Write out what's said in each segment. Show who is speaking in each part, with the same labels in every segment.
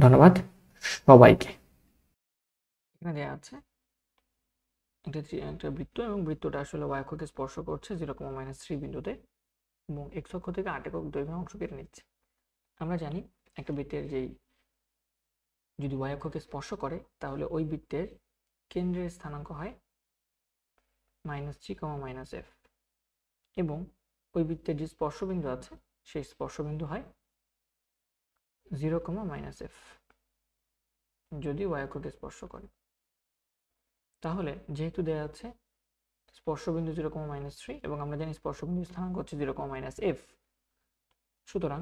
Speaker 1: ধন্যবাদ সবাইকে। এখানে দেওয়া আছে একটা বৃত্ত এবং বৃত্তটা আসলে y অক্ষকে স্পর্শ করছে 0,-3 বিন্দুতে এবং x অক্ষ থেকে 8 একক দৈর্ঘ্যের অংশ কেটে নিচ্ছে। আমরা জানি একটা বৃত্তের যদি y অক্ষকে স্পর্শ করে তাহলে ওই বৃত্তের কেন্দ্রের স্থানাঙ্ক হয় -3, -f এবং ওই বৃত্তের যে স্পর্শবিন্দু আছে সেই স্পর্শবিন্দু হয় 0, -f যদি y অক্ষকে স্পর্শ করে। তাহলে যেহেতু দেয়া আছে স্পর্শবিন্দু 0, -3 এবং আমরা জানি স্পর্শবিন্দুর স্থানাঙ্ক হচ্ছে 0, -f, সুতরাং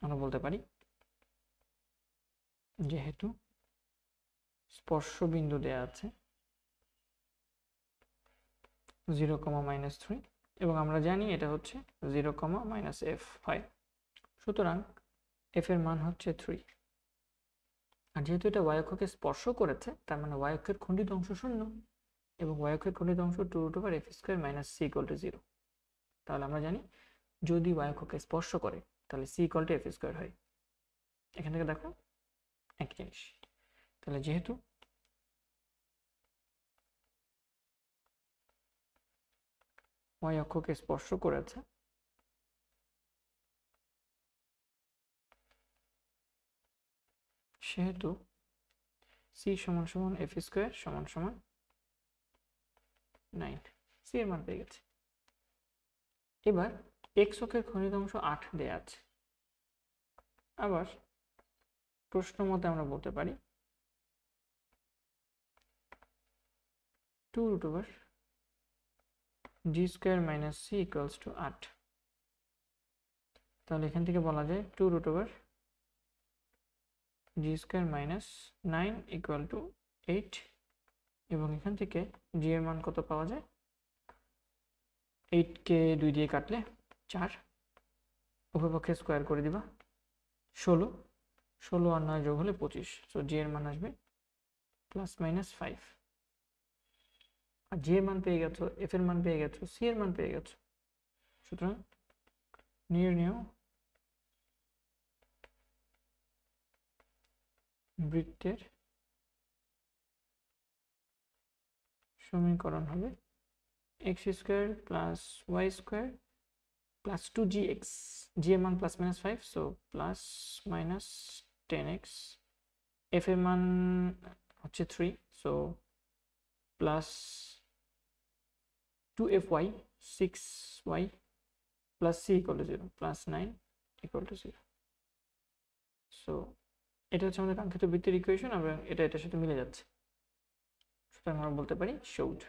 Speaker 1: আমরা বলতে পারি যেহেতু স্পর্শবিন্দু দেয়া আছে 0,-3 এবং আমরা জানি এটা হচ্ছে 0, -f হয়, সুতরাং f এর মান হচ্ছে 3। আর যেহেতু এটা y অক্ষকে স্পর্শ করেছে তার মানে y অক্ষের খণ্ডিত অংশ 0 এবং y অক্ষের খণ্ডিত অংশ 2√f² - c = 0। তাহলে আমরা জানি যদি y অক্ষকে স্পর্শ করে তাহলে c = f² হয়। এখান থেকে দেখো একই জিনিস। তাহলে যেহেতু y অক্ষকে স্পর্শ করেছে সেহেতু c = f² = 9, c এর মান পেয়ে গেছে। এবার x অক্ষের খণ্ডিত অংশ 8 দেয়া আছে। আবার প্রশ্ন মতে আমরা বলতে পারি 2√g² - c = 8। তাহলে এখান থেকে বলা যায় 2√g² - 9 = 8 এবং এখান থেকে g এর মান কত পাওয়া যায়? 8 কে 2 দিয়ে কাটলে 4, উভয় পক্ষে স্কোয়ার করে দিবা 16, 16 আর 9 যোগ হলে 25, সো g এর মান আসবে +-5। আর g এর মান পেয়ে গেছো, f এর মান পেয়ে গেছো, c এর মান পেয়ে গেছো, সুতরাং নির্ণেয় বৃত্তের সমীকরণ হবে x² + y² + 2gx, g এর মান +-5, সো +-10x, f এর মান হচ্ছে 3, so +2fy 6y + c = 0, +9 = 0। So এটা হচ্ছে আমাদের কাঙ্ক্ষিত বৃত্তের ইকুয়েশন এবং এটা এটার সাথে মিলে যাচ্ছে, সুতরাং আমরা বলতে পারি সহজ।